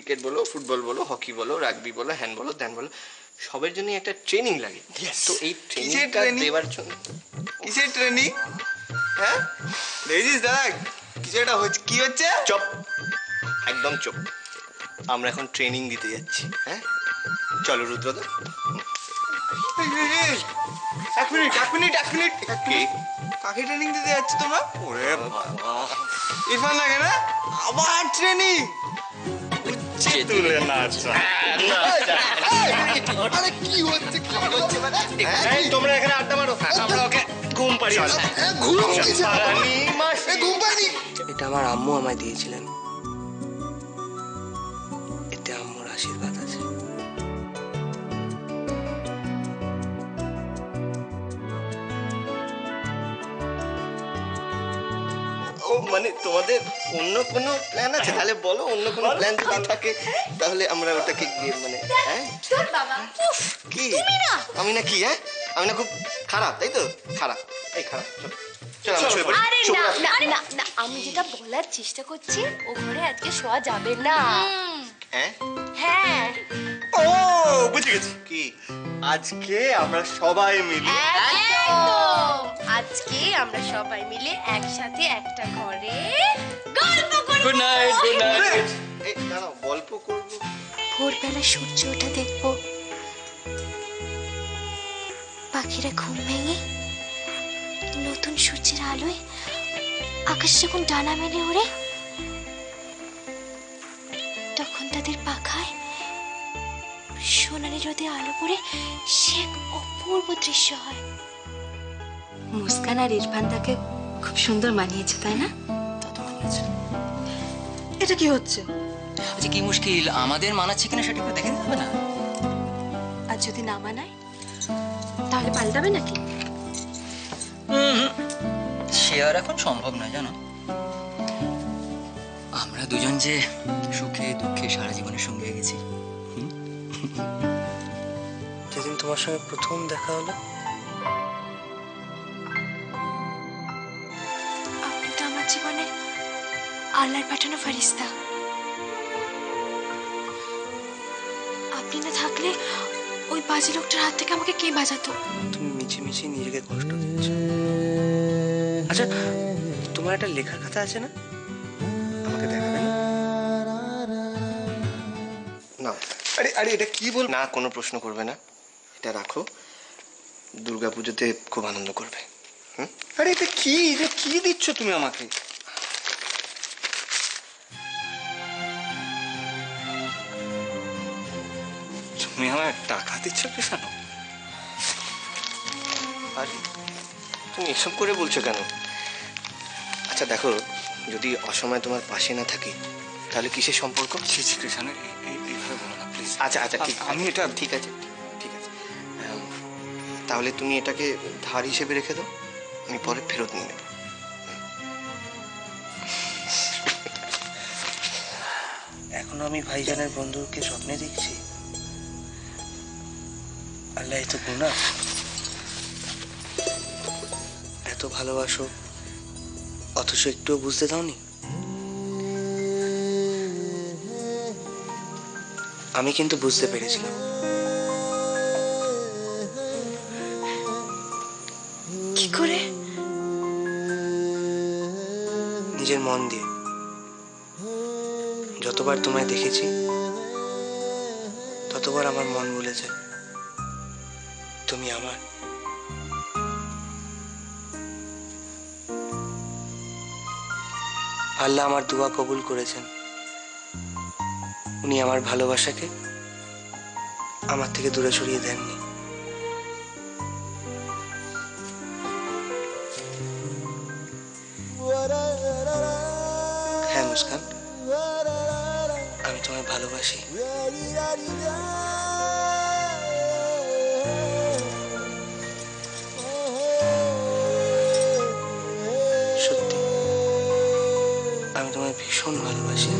Cricket বলো, football বলো, hockey বলো, রাগবি বলো, হ্যান্ড বলো, ধ্যান বলো, সবের জন্য একটা ট্রেনিং লাগে। তো এই ট্রেনিংটা দেওয়ার জন্য। কিসের ট্রেনিং? হ্যাঁ দেখছিস দেখ কিছু একটা হচ্ছে, কি হচ্ছে? চুপ, একদম চুপ। আমরা এখন ট্রেনিং দিতে যাচ্ছি। হ্যাঁ চলো রুদ্রদা। এক মিনিট এক মিনিট এক মিনিট কি? কাকে ট্রেনিং দিতে যাচ্ছ তোমরা? ওরে বাবা, ইরফান লাগে না আবার ট্রেনিং তুলে নাচা। আরে কি হচ্ছে কি হচ্ছে মানে? তোমরা এখানে আড্ডা মারো, আমরা ওকে ঘুম পাড়িয়ে এটা আমার আম্মু আমায় দিয়েছিলেন, এতে আম্মুর আশীর্বাদ আছে। ও মানে তোমাদের অন্য কোনো প্ল্যান আছে? তাহলে বলো, অন্য কোনো প্ল্যান যদি থাকে তাহলে আমরা ওটাকে গিয়ে মানে। হ্যাঁ কি আমি না কি? হ্যাঁ আমি না খুব খারাপ, তাই তো? খারাপ, এই খারাপ। চল আমরা শুয়ে পড়ি। আরে না না না না, আমি যেটা বলার চেষ্টা করছি, ও ঘরে আজকে শোয়া যাবে না। হ্যাঁ হ্যাঁ ও বুঝে গেছি, কি? আজকে আমরা সবাই মিলে একদম, আজকে আমরা সবাই মিলে একসাথে একটা ঘরে গল্প করব। Good night, good night. এই দাঁড়াও, গল্প করবো? ভোরবেলা সূর্য ওঠা দেখবো, পাখিরা ঘুম ভেঙে নতুন সূর্যের আলোয় আকাশ যখন ডানা মেলে ওড়ে, তখন তাদের পাখায় সোনালি রোদে আলো পড়ে সে এক অপূর্ব দৃশ্য হয়। মুস্কান আর ইরফান তাকে খুব সুন্দর মানিয়েছে, তাই না? তা তো মানিয়েছে। এটা কি হচ্ছে? আচ্ছা কি মুশকিল, আমাদের মানাচ্ছে কিনা সেটা একটু দেখে নিতে হবে না? আর যদি না মানায় তাহলে পাল্টাবে নাকি? সে আর এখন সম্ভব নয়, জানো। আমরা দুজন যে সুখে দুঃখে সারা জীবনের সঙ্গে গেছি। যেদিন তোমার সঙ্গে প্রথম দেখা হলো, আপনি তো আমার জীবনে আল্লাহর পাঠানো ফারিস্তা। আপনি না থাকলে ওই বাজে লোকটার হাত থেকে আমাকে কে বাঁচাতো? তুমি মিছিমিছি নিজেকে কষ্ট দিচ্ছ। আচ্ছা তোমার একটা লেখার খাতা আছে না? আমাকে দেখাবে না? না আরে আরে এটা কি বল? না, কোনো প্রশ্ন করবে না, এটা রাখো। দুর্গাপুজোতে খুব আনন্দ করবে। আরে এটা কি দিচ্ছ তুমি আমাকে? তুমি আমার টাকা দিচ্ছ কৃষাণু? আরে তুমি এসব করে বলছো কেন? আচ্ছা দেখো, যদি অসময়ে তোমার পাশে না থাকি তাহলে কিসের সম্পর্ক? ছি ছি কৃষাণু, এইভাবে বলো না প্লিজ। আচ্ছা আচ্ছা ঠিক, আমি এটা ঠিক আছে ঠিক আছে। তাহলে তুমি এটাকে ধার হিসেবে রেখে দাও, আমি পরে ফেরত নিয়ে নেব। এখনো আমি ভাইজানের বন্ধুকে স্বপ্নে দেখছি। আল্লাহ, এত গুনাহ। এত ভালোবাসো অথচ একটুও বুঝতে দাওনি। আমি কিন্তু বুঝতে পেরেছিলাম। কি করে? নিজের মন দিয়ে। যতবার তোমায় দেখেছি ততবার আমার মন বলেছে তুমি আমার। আল্লাহ আমার দোয়া কবুল করেছেন। উনি আমার ভালোবাসাকে আমার থেকে দূরে সরিয়ে দেননি। হ্যাঁ মুস্কান, আমি তোমায় ভালোবাসি। সত্যি আমি তোমায় ভীষণ ভালোবাসি।